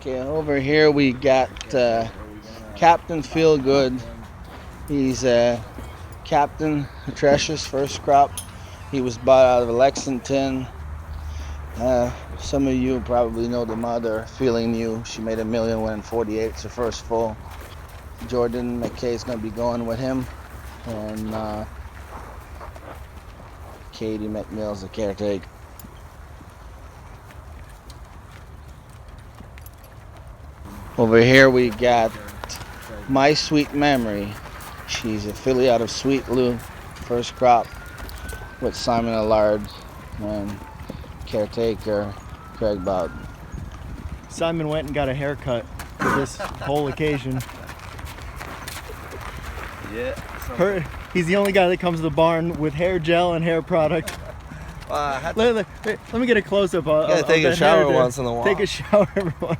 Okay, over here we got Captain Feelgood. He's Captain Tresha's first crop. He was bought out of Lexington. Some of you probably know the mother, Feeling New. She made $1 million winning 48. It's her first full. Jordan McKay's going to be going with him. And Katie McMill's the caretaker. Over here we got My Sweet Memory. She's a filly out of Sweet Lou, first crop with Simon Allard and caretaker Craig Bowden. Simon went and got a haircut for this whole occasion. Yeah. He's the only guy that comes to the barn with hair gel and hair product. Let me get a close-up of gotta take a shower once in a while. Take a shower, everyone.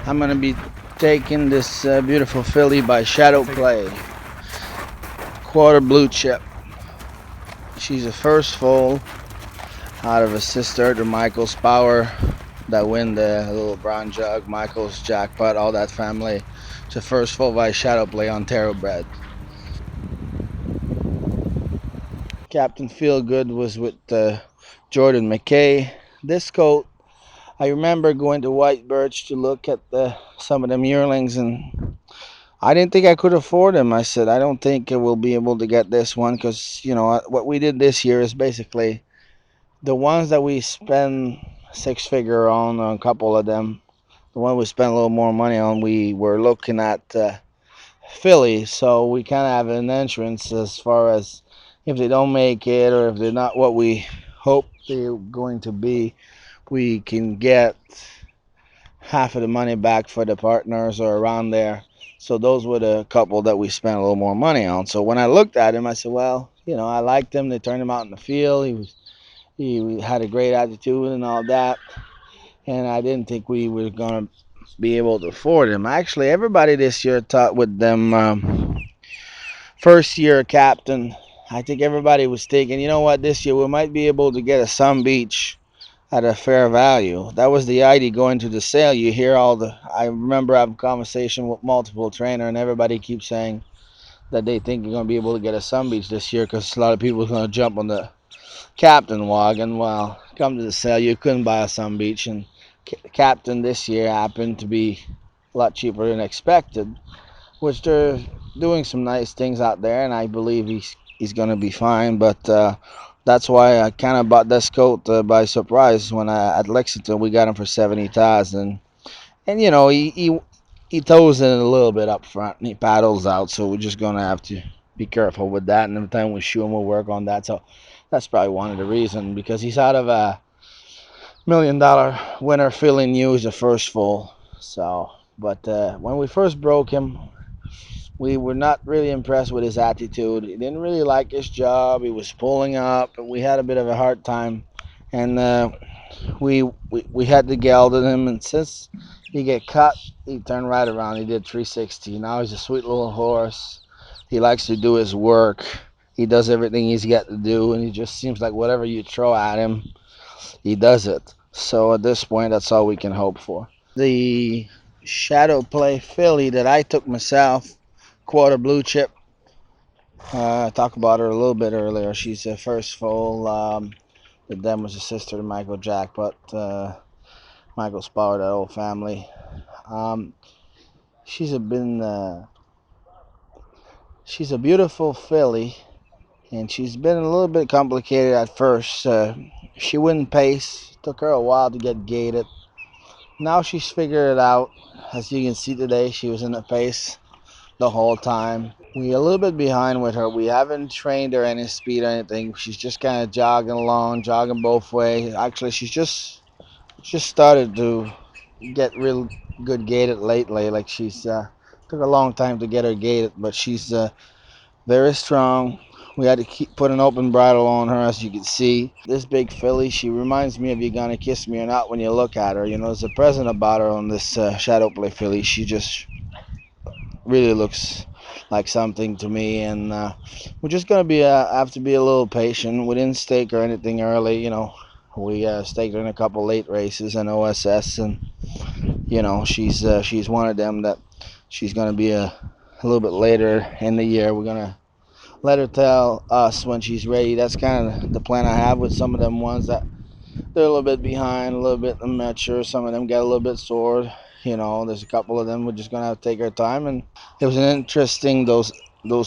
I'm going to be taking this beautiful filly by Shadow Play. Quarter blue chip. She's a first foal out of a sister to Michael's Power that win the little brown jug, Michael's Jackpot, all that family. It's a first foal by Shadow Play, Ontario bred. Captain Feelgood was with Jordan McKay. This coat, I remember going to White Birch to look at some of them yearlings, and I didn't think I could afford them. I said, I don't think we'll be able to get this one because, you know, what we did this year is basically the ones that we spend six-figure on a couple of them. The one we spent a little more money on, we were looking at Philly, so we kind of have an entrance as far as if they don't make it or if they're not what we hope they're going to be, we can get half of the money back for the partners or around there. So those were the couple that we spent a little more money on. So when I looked at him, I said, well, you know, I liked him. They turned him out in the field. He had a great attitude and all that. And I didn't think we were going to be able to afford him. Actually, everybody this year thought with them first year captain, I think everybody was thinking, you know what, this year we might be able to get a Sun Beach at a fair value. That was the idea going to the sale. You hear I remember having a conversation with multiple trainers, and everybody keeps saying that they think you're going to be able to get a Sun Beach this year because a lot of people are going to jump on the captain wagon. Well, come to the sale, you couldn't buy a Sun Beach, and captain this year happened to be a lot cheaper than expected, which they're doing some nice things out there, and I believe he's going to be fine. But that's why I kind of bought this coat by surprise when at Lexington we got him for 70,000, and you know he toes in a little bit up front and he paddles out, so we're just going to have to be careful with that. And every time we shoe him, we'll work on that. So that's probably one of the reasons, because he's out of a $1 million winner. Feeling New is the first full. So, but when we first broke him, we were not really impressed with his attitude. He didn't really like his job. He was pulling up, and we had a bit of a hard time. And we had to geld at him. And since he get cut, he turned right around. He did 360. Now he's a sweet little horse. He likes to do his work. He does everything he's got to do, and he just seems like whatever you throw at him, he does it. So at this point, that's all we can hope for. The Shadow Play filly that I took myself, quarter blue chip. I talked about her a little bit earlier. She's the first foal. With them was a sister to Michael Jackpot, Michael's Power, that whole family. She's a beautiful filly, and she's been a little bit complicated at first. She wouldn't pace. Took her a while to get gaited. Now she's figured it out. As you can see today, she was in the pace the whole time. We're a little bit behind with her. We haven't trained her any speed or anything. She's just kind of jogging along, jogging both ways. Actually, she's just started to get real good gaited lately. Like she's took a long time to get her gaited, but she's very strong. We had to keep put an open bridle on her, as you can see. This big filly, she reminds me of You Gonna Kiss Me or Not when you look at her. You know, there's a present about her on this Shadow Play filly. She just really looks like something to me, and we're just gonna have to be a little patient. We didn't stake or anything early, you know. We staked her in a couple late races in OSS, and she's one of them that she's gonna be a little bit later in the year. We're gonna let her tell us when she's ready. That's kind of the plan I have with some of them ones that they're a little bit behind, a little bit immature. Some of them get a little bit sore. There's a couple of them we're just gonna have to take our time. And it was an interesting those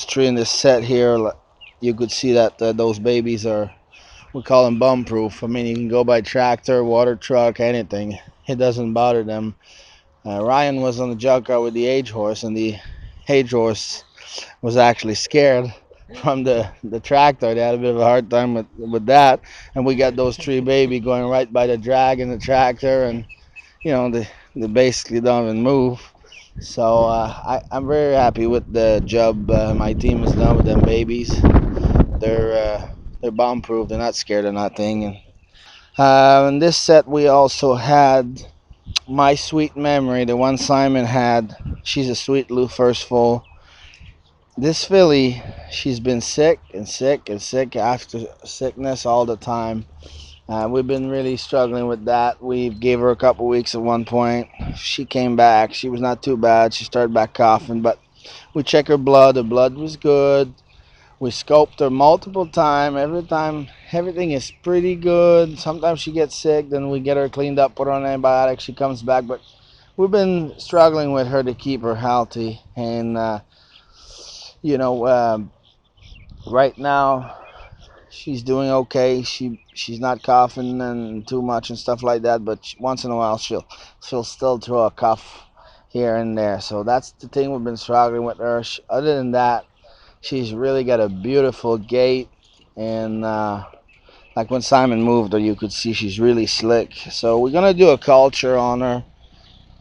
three in this set here. You could see that those babies are, we call them bum proof. I mean, you can go by tractor, water truck, anything. It doesn't bother them. Ryan was on the jug car with the age horse, and the age horse was actually scared from the tractor. They had a bit of a hard time with that, and we got those three baby going right by the drag in the tractor, and they basically don't even move. So I'm very happy with the job my team has done with them babies. They're bomb proof. They're not scared of nothing. And in this set we also had my sweet memory, the one Simon had. She's a sweet Lou first full. This filly, she's been sick and sick and sick after sickness all the time. We've been really struggling with that. We gave her a couple weeks at one point. She came back. She was not too bad. She started back coughing, but we checked her blood. The blood was good. We scoped her multiple times. Every time, everything is pretty good. Sometimes she gets sick, then we get her cleaned up, put her on antibiotics. She comes back, but we've been struggling with her to keep her healthy. And you know, right now she's doing okay. She's not coughing and too much and stuff like that. But once in a while, she'll still throw a cough here and there. So that's the thing we've been struggling with her. Other than that, she's really got a beautiful gait, and like when Simon moved her, you could see she's really slick. So we're gonna do a culture on her.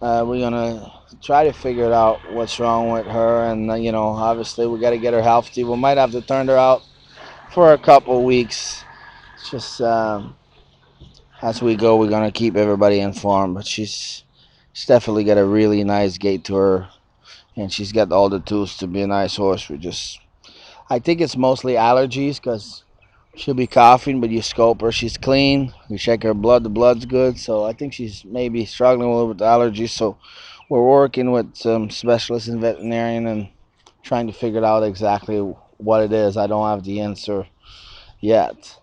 We're gonna try to figure out what's wrong with her, and obviously we got to get her healthy. We might have to turn her out for a couple weeks. It's just as we go, we're gonna keep everybody informed. But she's definitely got a really nice gait to her, and she's got all the tools to be a nice horse. I think it's mostly allergies because she'll be coughing, but you scope her, she's clean. You check her blood, the blood's good. So I think she's maybe struggling a little with allergies. So we're working with some specialists in veterinarian and trying to figure out exactly what it is. I don't have the answer yet.